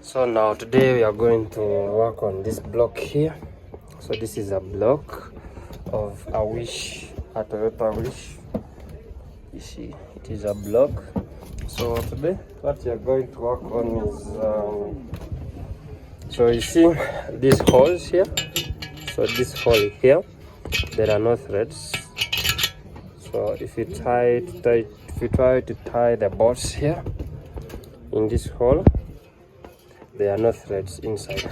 So now today we are going to work on this block here. So this is a block of a Toyota Wish. You see, it is a block. So today what we are going to work on is so you see these holes here. So this hole here, there are no threads. So if you try to tie the bolts here in this hole, there are no threads inside.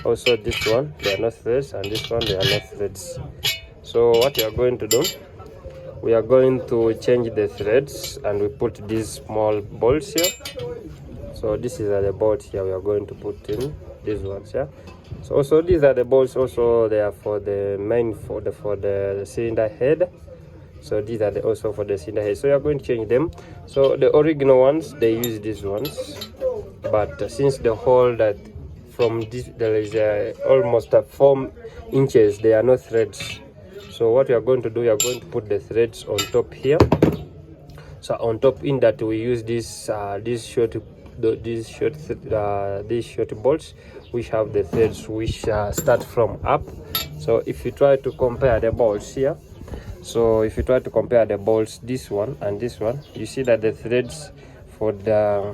Also this one, there are no threads, and this one, there are no threads. So what we are going to do, we are going to change the threads, and we put these small bolts here. So this is the bolts here we are going to put in, these ones here. So also these are the bolts, also they are for the main, for the cylinder head. So these are also for the cylinder head. So we are going to change them. So the original ones, they use these ones, but since the hole that from this, there is almost 4 inches, there are no threads. So what we are going to do, we are going to put the threads on top here. So on top, in that we use these short bolts which have the threads which start from up. So if you try to compare the bolts here, so if you try to compare the bolts, this one and this one, you see that the threads for the,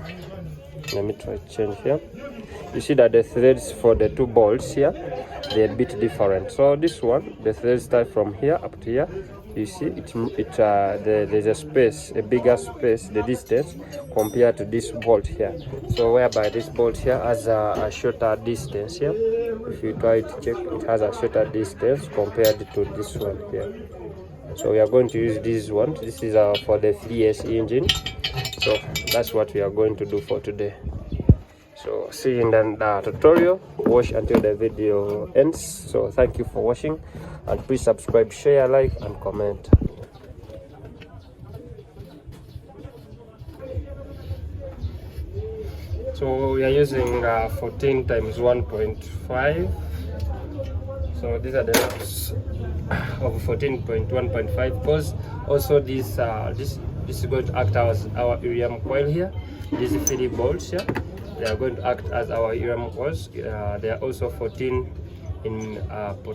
let me try to change here. You see that the threads for the 2 bolts here, they're a bit different. So this one, the threads start from here up to here. You see there's a space, a bigger space, the distance compared to this bolt here. So whereby this bolt here has a shorter distance here. If you try to check, it has a shorter distance compared to this one here. So we are going to use this one. This is for the 3S engine. So that's what we are going to do for today. So see you in the tutorial. Watch until the video ends. So thank you for watching, and please subscribe, share, like, and comment. So we are using 14 times 1.5. So these are the loops of 14.1.5, because also this is going to act as our EM coil here. These 3 bolts here, they are going to act as our EM coils. They are also 14 in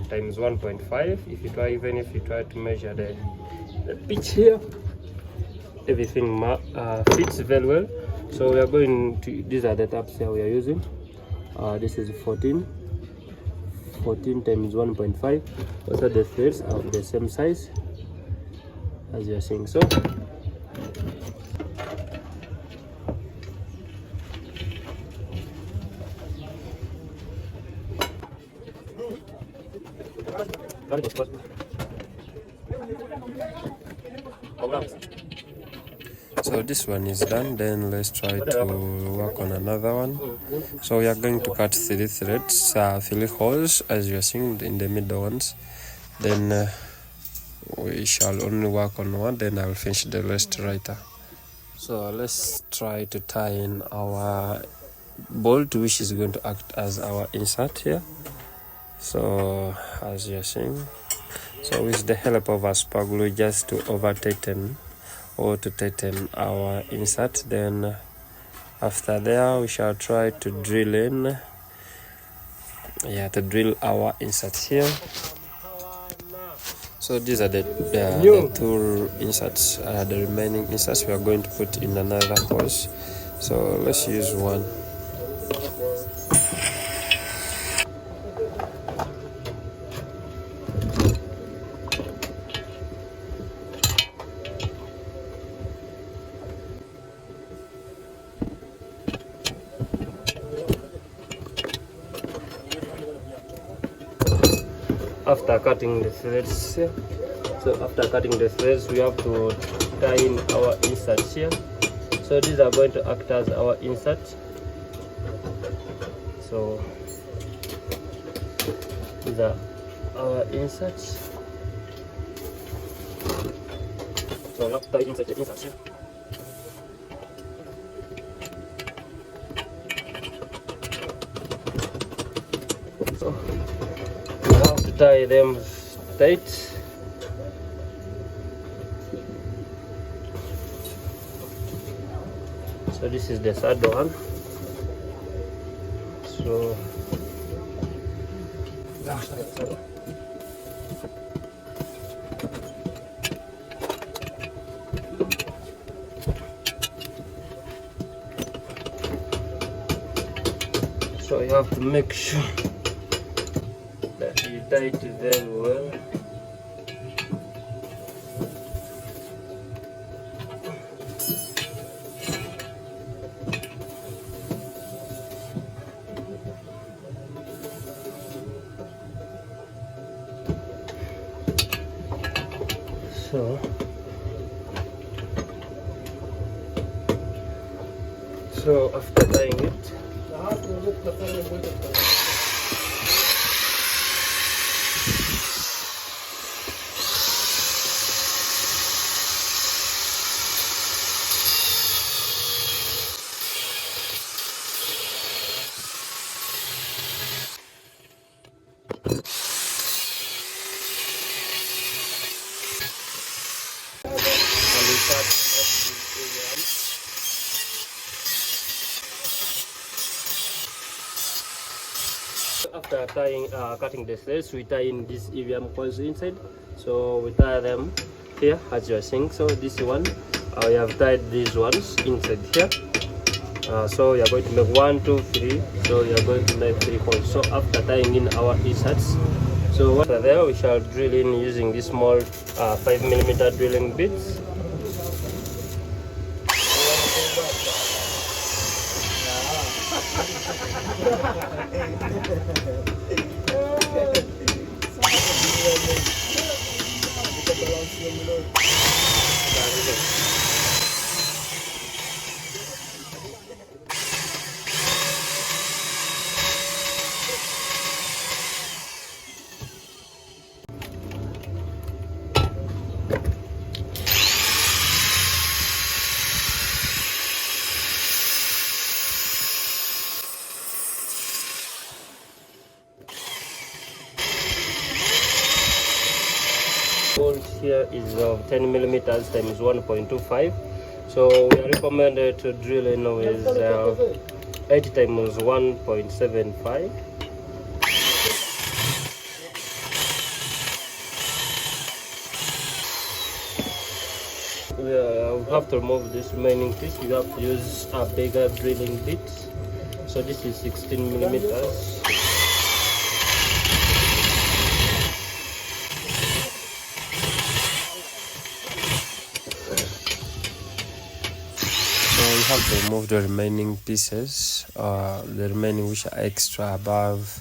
times 1.5. If you try to measure the pitch here, everything fits very well. So we are going to, these are the taps here we are using. This is 14 times 1.5. Also the threads are of the same size as you are seeing. So this one is done. Then let's try to work on another one. So we are going to cut 3 threads, 3 holes as you are seeing in the middle ones. Then we shall only work on one, then I will finish the rest later. So let's try to tie in our bolt, which is going to act as our insert here. So as you are seeing, so with the help of a spare glue, just to over tighten or to tighten our insert. Then after there we shall try to drill in, to drill our insert here. So these are the 2 inserts. The remaining inserts we are going to put in another hose. So let's use one. After cutting the threads here, so after cutting the threads, we have to tie in our inserts here. So these are going to act as our insert. So these are our inserts. So we have to tie inside the inserts here. So we have to tie them tight. So this is the third one. So so you have to make sure that you tie it very well. So after tying it, and we cut off this area. After cutting the threads, we tie in these EVM coils inside. So we tie them here as you are seeing. So this one, we have tied these ones inside here. So you are going to make 1, 2, 3. So you are going to make 3 holes. So after tying in our inserts, so after there we shall drill in using this small 5mm drilling bits. Bolt here is of 10mm times 1.25. So we are recommended to drill in with 80 times 1.75. We have to remove this remaining piece. You have to use a bigger drilling bit. So this is 16mm. You have to remove the remaining pieces, the remaining which are extra above,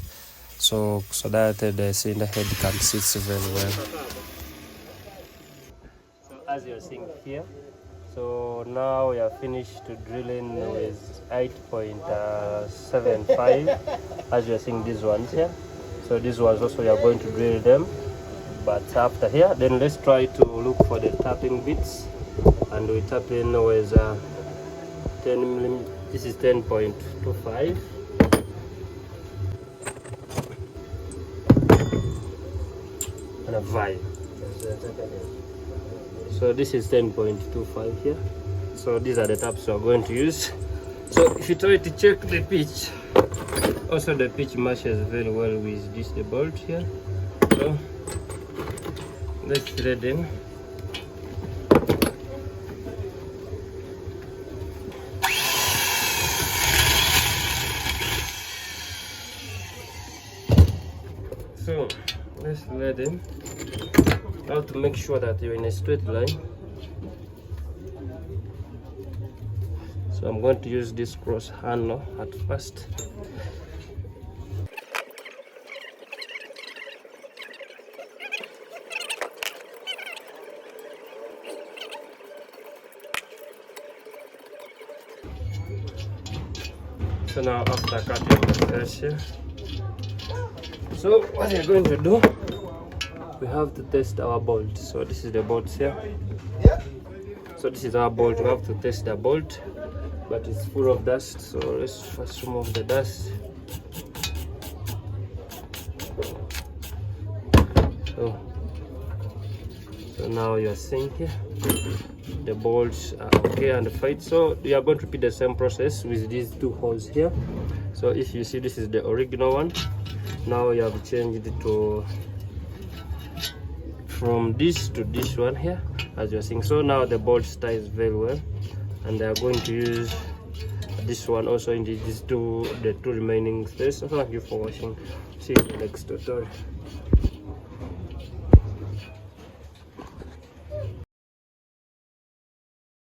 so that the cylinder head can sit very well. So as you're seeing here, so now we are finished to drilling with 8.75. As you're seeing these ones here, so these ones also we are going to drill them, but after here, then let's try to look for the tapping bits, and we tap in with 10mm. This is 10.25. and a 5. So this is 10.25 here. So these are the taps we are going to use. So if you try to check the pitch, also the pitch matches very well with this the bolt here. So let's thread in. So let's thread in. You have to make sure that you're in a straight line. So I'm going to use this cross handle at first. So now after cutting the threads here, so what we're going to do, we have to test our bolt. So this is the bolt here. So this is our bolt. We have to test the bolt, but it's full of dust. So let's first remove the dust. So now you're seeing here the bolts are okay and fit. So you are going to repeat the same process with these two holes here. So if you see, this is the original one. Now you have changed it to from this to this one here, as you're seeing. So now the bolts ties very well, and they are going to use this one also in the two remaining space. So thank you for watching. See you in the next tutorial.